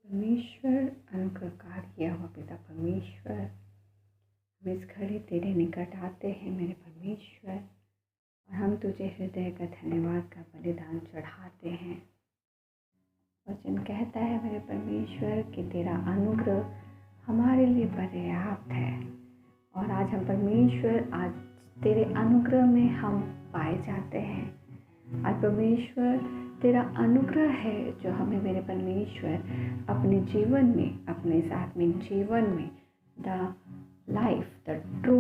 परमेश्वर अनुग्रहकारी हुआ पिता परमेश्वर, हम इस घड़ी तेरे निकट आते हैं मेरे परमेश्वर, और हम तुझे हृदय का धन्यवाद का बलिदान चढ़ाते हैं। वचन कहता है मेरे परमेश्वर कि तेरा अनुग्रह हमारे लिए पर्याप्त है, और आज हम परमेश्वर आज तेरे अनुग्रह में हम पाए जाते हैं। आज परमेश्वर तेरा अनुग्रह है जो हमें मेरे परमेश्वर अपने जीवन में, अपने इस आत्मिक जीवन में, the life, the true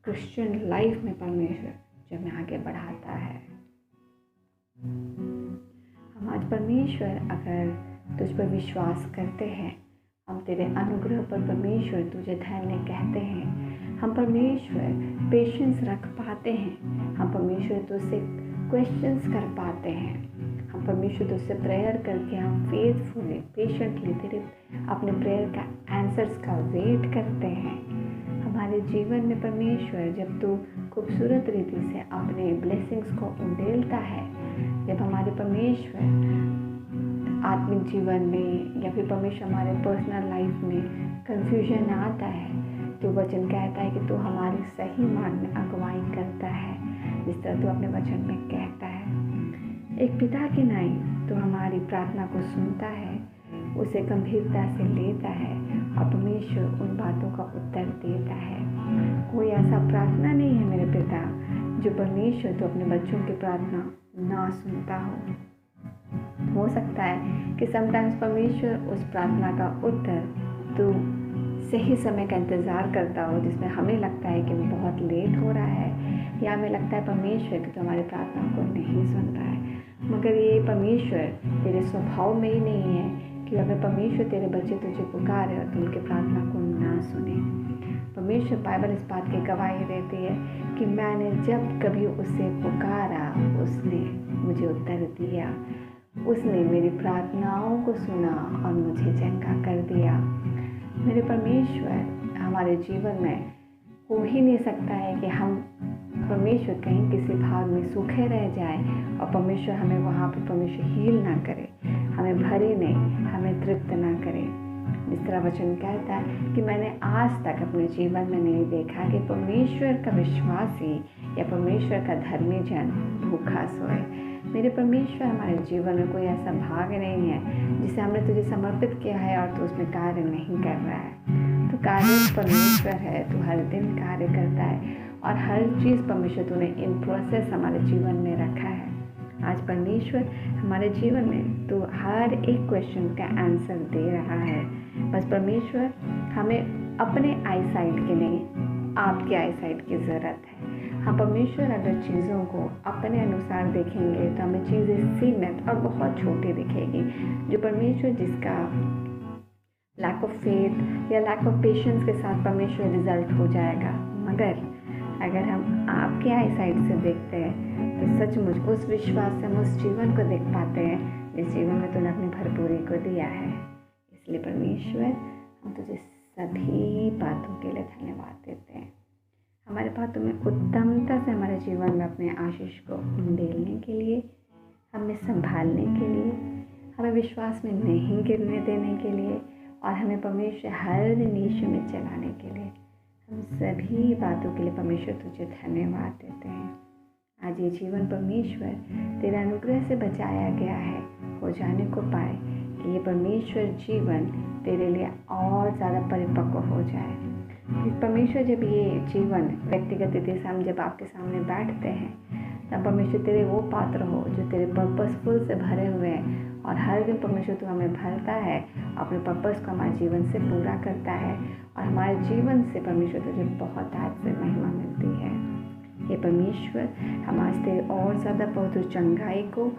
Christian life में परमेश्वर जो हमें आगे बढ़ाता है। हम आज परमेश्वर अगर तुझ पर विश्वास करते हैं, हम तेरे अनुग्रह पर परमेश्वर तुझे धन्य कहते हैं। हम परमेश्वर पेशेंस रख पाते हैं, हम परमेश्वर तुझसे क्वेश्चंस कर पाते हैं, हम परमेश्वर तुझसे प्रेयर करके हम फेथफुली पेशेंटली तेरे अपने प्रेयर का आंसर्स का वेट करते हैं। हमारे जीवन में परमेश्वर जब तू खूबसूरत रीति से अपने ब्लेसिंग्स को उंडेलता है, जब हमारे परमेश्वर आत्मिक जीवन में या फिर परमेश्वर हमारे पर्सनल लाइफ में कंफ्यूजन आता है, तो वचन कहता है कि तू हमारी सही मार्ग में अगुवाई करता है। जिस तरह तू अपने वचन में कहता है, एक पिता की नाई तो हमारी प्रार्थना को सुनता है, उसे गंभीरता से लेता है और परमेश्वर उन बातों का उत्तर देता है। कोई ऐसा प्रार्थना नहीं है मेरे पिता जो परमेश्वर तो अपने बच्चों की प्रार्थना ना सुनता हो सकता है कि समटाइम्स परमेश्वर उस प्रार्थना का उत्तर तो सही समय का इंतज़ार करता हो, जिसमें हमें लगता है कि वो बहुत लेट हो रहा है, या हमें लगता है परमेश्वर कि तो हमारी प्रार्थना को नहीं सुन रहा है। मगर ये परमेश्वर तेरे स्वभाव में ही नहीं है कि अगर परमेश्वर तेरे बच्चे तुझे पुकारे और तू उनकी प्रार्थना को ना सुने। परमेश्वर बाइबल इस बात की गवाही देती है कि मैंने जब कभी उसे पुकारा उसने मुझे उत्तर दिया, उसने मेरी प्रार्थनाओं को सुना और मुझे चंगा कर दिया। मेरे परमेश्वर हमारे जीवन में हो ही नहीं सकता है कि हम परमेश्वर कहीं किसी भाग में सूखे रह जाए और परमेश्वर हमें वहाँ पर परमेश्वर हील ना करे, हमें भरे नहीं, हमें तृप्त ना करे। जिस तरह वचन कहता है कि मैंने आज तक अपने जीवन में नहीं देखा कि परमेश्वर का विश्वासी या परमेश्वर का धर्मी जन भूखा सोए। मेरे परमेश्वर हमारे जीवन में कोई ऐसा भाग नहीं है जिसे हमने तुझे समर्पित किया है और तू उसमें कार्य नहीं कर रहा है। तो कार्य परमेश्वर है, तू हर दिन कार्य करता है और हर चीज़ परमेश्वर तूने इन प्रोसेस हमारे जीवन में रखा है। आज परमेश्वर हमारे जीवन में तो हर एक क्वेश्चन का आंसर दे रहा है। बस परमेश्वर हमें अपने आई साइट की नहीं, आपके आई साइट की ज़रूरत है। हम परमेश्वर अगर चीज़ों को अपने अनुसार देखेंगे तो हमें चीज़ें सीमित और बहुत छोटी दिखेगी। जो परमेश्वर जिसका लैक ऑफ फेथ या लैक ऑफ पेशेंस के साथ परमेश्वर रिजल्ट हो जाएगा, मगर अगर हम आपके आई साइड से देखते हैं तो सचमुच उस विश्वास से हम उस जीवन को देख पाते हैं जिस जीवन में तूने अपनी भरपूरी को दिया है। इसलिए परमेश्वर हम तुझे सभी बातों के लिए धन्यवाद देते हैं। हमारे बातों में उत्तमता से हमारे जीवन में अपने आशीष को उंडेलने के लिए, हमें संभालने के लिए, हमें विश्वास में नहीं गिरने देने के लिए और हमें परमेश्वर हर दिन यीशु में चलाने के लिए, हम सभी बातों के लिए परमेश्वर तुझे धन्यवाद देते हैं। आज ये जीवन परमेश्वर तेरे अनुग्रह से बचाया गया है, हो जाने को पाए कि ये परमेश्वर जीवन तेरे लिए और ज़्यादा परिपक्व हो जाए। परमेश्वर जब ये जीवन व्यक्तिगत रीति से हम जब आपके सामने बैठते हैं, तब परमेश्वर तेरे वो पात्र हो जो तेरे पर्पसफुल से भरे हुए हैं, और हर दिन परमेश्वर तू हमें भरता है, अपने पर्पस को हमारे जीवन से पूरा करता है और हमारे जीवन से परमेश्वर तुझे बहुत आज से महिमा मिलती है। ये परमेश्वर हम आज तेरे और ज़्यादा पवित्र चंगाई को,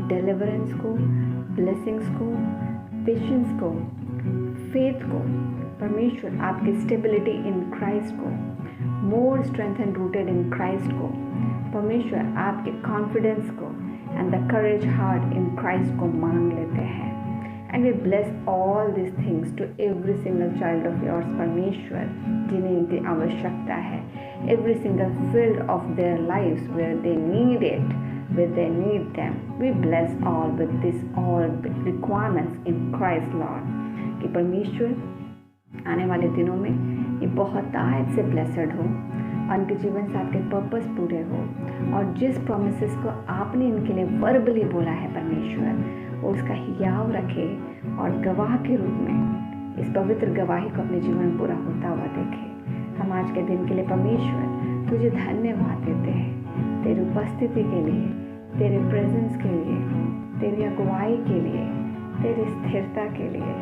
डिलीवरेंस को, ब्लेसिंग्स को, पेशेंस को, फेथ को, परमेश्वर आपकी स्टेबिलिटी इन क्राइस्ट को, more strength and rooted in Christ को, परमेश्वर आपके कॉन्फिडेंस को and the courage heart in Christ को मांग लेते हैं। And we bless all this things to every single child of yours परमेश्वर जिन्हें इनकी आवश्यकता है, every single field of their lives where they need it, where they need them. We bless all with this all requirements in Christ Lord. कि परमेश्वर आने वाले दिनों में ये बहुतायत से ब्लेसड हो और उनके जीवन से आपके पर्पस पूरे हो, और जिस प्रोमिसेस को आपने इनके लिए वर्बली बोला है परमेश्वर, वो उसका हियाव रखे और गवाह के रूप में इस पवित्र गवाही को अपने जीवन में पूरा होता हुआ देखे। हम आज के दिन के लिए परमेश्वर तुझे धन्यवाद देते हैं, तेरी उपस्थिति के लिए, तेरे प्रेजेंस के लिए, तेरी अगुवाई के लिए, तेरी स्थिरता के लिए,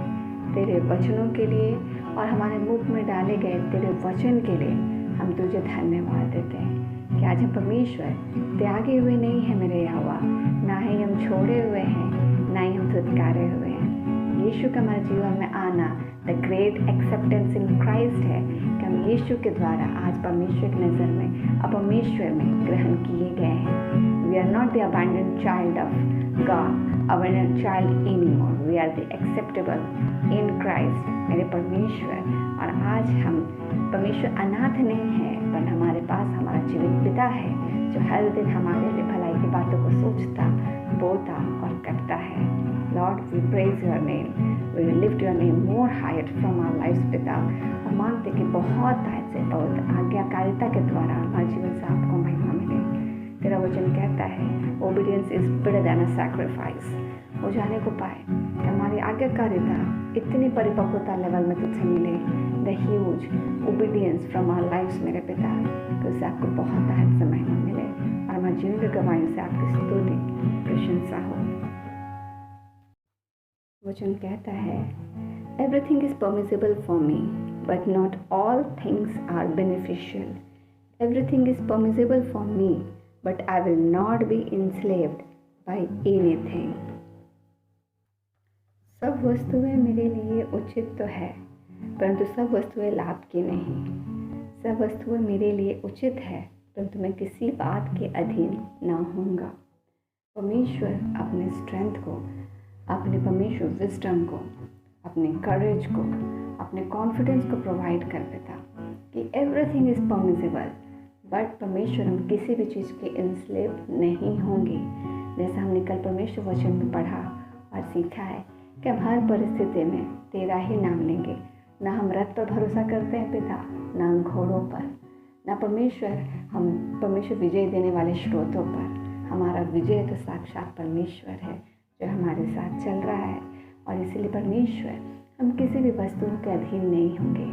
तेरे वचनों के लिए और हमारे मुख में डाले गए तेरे वचन के लिए हम तुझे धन्यवाद देते हैं कि आज हम परमेश्वर त्यागे हुए नहीं हैं मेरे यहोवा, ना ही हम छोड़े हुए हैं, ना ही हम धुतकारे हुए हैं। यीशु का हमारे जीवन में आना the great acceptance in Christ है कि हम यीशु के द्वारा आज परमेश्वर की नज़र में और परमेश्वर में ग्रहण किए गए हैं। We are not the abandoned child of God, abandoned child anymore, we are the acceptable in Christ मेरे परमेश्वर। और आज हम परमेश्वर अनाथ नहीं है, पर हमारे पास हमारा जीवित पिता है जो हर दिन हमारे लिए भलाई की बातों को सोचता, बोलता और करता है। Lord we praise your name, we lift your name more higher from our lives पिता। हम मानते कि बहुत आयत से बहुत आज्ञाकारिता के द्वारा हमारे जीवन से आपको महिमा मिले। तेरा वचन कहता है obedience is better than a sacrifice. हो जाने को पाए कि हमारी आज्ञाकारिता इतनी परिपक्वता लेवल में तुझसे मिले, the huge obedience from our lives मेरे पिता, तो उससे आपको बहुत आयत से महिमा मिले और हमारे जीवन की गवाही से आपकी स्तुति प्रशंसा हो। वचन कहता है everything is permissible for me but not all things are beneficial. Everything is permissible for me but I will not be enslaved by anything. सब वस्तुएं मेरे लिए उचित तो है, परंतु सब वस्तुएं लाभ की नहीं। सब वस्तुएं मेरे लिए उचित है, परंतु मैं किसी बात के अधीन ना होऊंगा। परमेश्वर अपने स्ट्रेंथ को, अपने परमेश्वर विजडम को, अपने करेज को, अपने कॉन्फिडेंस को प्रोवाइड कर देता कि एवरीथिंग इज परमिसिबल, बट परमेश्वर हम किसी भी चीज़ के इंस्लेव नहीं होंगे। जैसा हमने कल परमेश्वर वचन में पढ़ा और सीखा है कि हम हर परिस्थिति में तेरा ही नाम लेंगे। ना हम रथ पर भरोसा करते हैं पिता, ना हम घोड़ों पर, ना परमेश्वर हम परमेश्वर विजय देने वाले स्रोतों पर। हमारा विजय तो साक्षात परमेश्वर है जो हमारे साथ चल रहा है, और इसीलिए परमेश्वर हम किसी भी वस्तु के अधीन नहीं होंगे।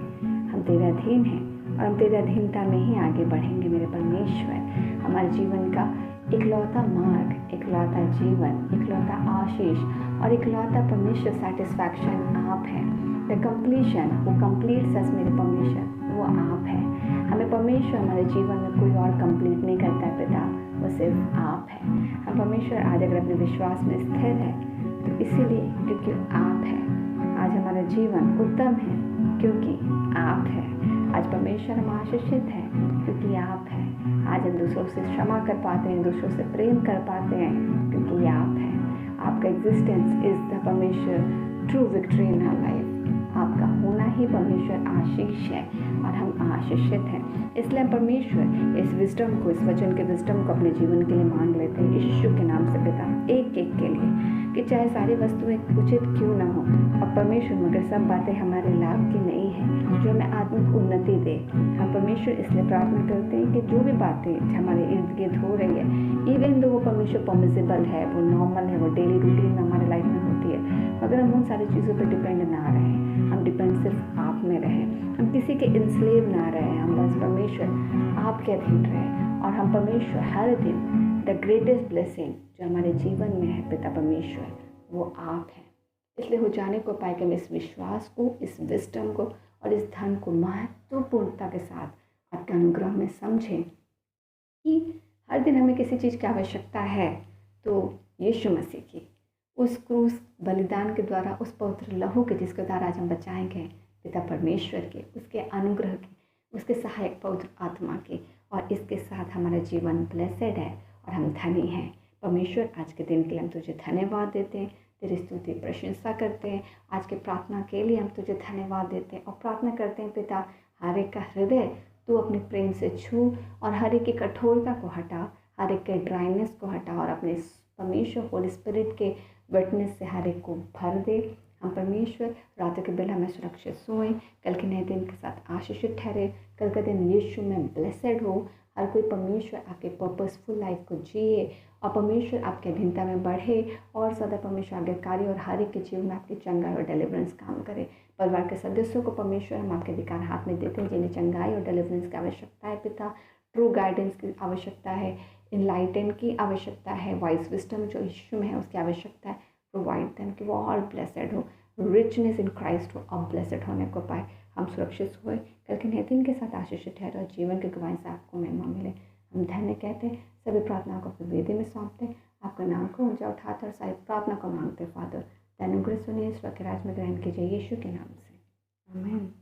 हम तेरे अधीन हैं और हम तेरे अधीनता में ही आगे बढ़ेंगे मेरे परमेश्वर। हमारे जीवन का इकलौता मार्ग, इकलौता जीवन, इकलौता आशीष और इकलौता परमेश्वर सेटिस्फैक्शन आप हैं। द कंप्लीशन, वो कंप्लीट्स अस मेरे परमेश्वर, वो आप है। हमें परमेश्वर हमारे जीवन में कोई और कंप्लीट नहीं करता है पिता, वो सिर्फ आप है। हम परमेश्वर आज अगर अपने विश्वास में स्थिर है तो इसीलिए क्योंकि आप है। आज हमारा जीवन उत्तम है क्योंकि आप है। आज परमेश्वर हम आशीषित हैं क्योंकि आप है। आज हम दूसरों से क्षमा कर पाते हैं, दूसरों से प्रेम कर पाते हैं क्योंकि आप है। आपका एग्जिस्टेंस इज द परमेश्वर true victory in our life. आपका होना ही परमेश्वर आशीष है और हम आशीषित हैं। इसलिए परमेश्वर इस विजडम को, इस वचन के विजडम को अपने जीवन के लिए मांग लेते हैं यीशु के नाम से पिता, एक एक के लिए, कि चाहे सारी वस्तुएं उचित क्यों ना हो और परमेश्वर मगर सब बातें हमारे लाभ की नहीं है जो हमें आत्मिक उन्नति दे। हम परमेश्वर इसलिए प्रार्थना करते हैं कि जो भी बातें हमारे इर्द गिर्द हो रही है, इवन दो वो परमेश्वर परमिसिबल है, वो नॉर्मल है, वो डेली रूटीन में हमारे लाइफ में होती है, मगर हम उन सारी चीज़ों पर डिपेंड ना रहें। हम डिपेंड सिर्फ आप में रहें, हम किसी के इंस्लेव ना रहें, हम बस परमेश्वर आपके अधीन रहें। और हम परमेश्वर हर दिन द ग्रेटेस्ट ब्लेसिंग जो हमारे जीवन में है पिता परमेश्वर, वो आप हैं। इसलिए हो जाने को पाए कि हम इस विश्वास को, इस विजडम को और इस धन को महत्वपूर्णता के साथ आपके अनुग्रह में समझें कि हर दिन हमें किसी चीज़ की आवश्यकता है तो यीशु मसीह की उस क्रूस बलिदान के द्वारा, उस पवित्र लहू के जिसके द्वारा आज हम बचाए गए पिता परमेश्वर के, उसके अनुग्रह के, उसके सहायक पवित्र आत्मा के, और इसके साथ हमारा जीवन ब्लेसेड है और हम धनी हैं। परमेश्वर आज के दिन के लिए हम तुझे धन्यवाद देते हैं, तेरी स्तुति प्रशंसा करते हैं। आज के प्रार्थना के लिए हम तुझे धन्यवाद देते हैं और प्रार्थना करते हैं पिता, हर एक का हृदय तू अपने प्रेम से छू और हर एक की कठोरता को हटा, हर एक के ड्राइनेस को हटा और अपने परमेश्वर होली स्पिरिट के विटनेस से हर एक को भर दे, हम परमेश्वर रातों के बेला में सुरक्षित सोएं, कल के नए दिन के साथ आशीषित ठहरे, कल का दिन यीशु में ब्लेसेड हो। हर कोई परमेश्वर आपके पर्पसफुल लाइफ को जिए और परमेश्वर आपके अधीनता में बढ़े और सदा परमेश्वर आज्ञाकारी और हर एक के जीवन में आपकी चंगाई और डिलीवरेंस काम करे। परिवार के सदस्यों को परमेश्वर हम आपके अधिकार हाथ में देते हैं, जिन्हें चंगाई और डिलीवरेंस की आवश्यकता है पिता, ट्रू गाइडेंस की आवश्यकता है, इनलाइटन की आवश्यकता है, वाइस विस्डम जो यीशु में है उसकी आवश्यकता है। प्रोवाइड देम कि वो और ब्लेसेड हो, रिचनेस इन क्राइस्ट हो और ब्लेसेड होने को पाए। हम सुरक्षित हुए, कल के नए दिन के साथ आशीषित ठहरे और जीवन की गवाही से आपको महिमा मिले। हम धन्य कहते हैं, सभी प्रार्थनाओं को अपनी वेदी में सौंपते हैं, आपके नाम को ऊंचा उठाते और सारी प्रार्थना को मांगते फादर। अनुग्रह सुनिए, स्व के राज में ग्रहण कीजिए यीशु के नाम से, आमीन।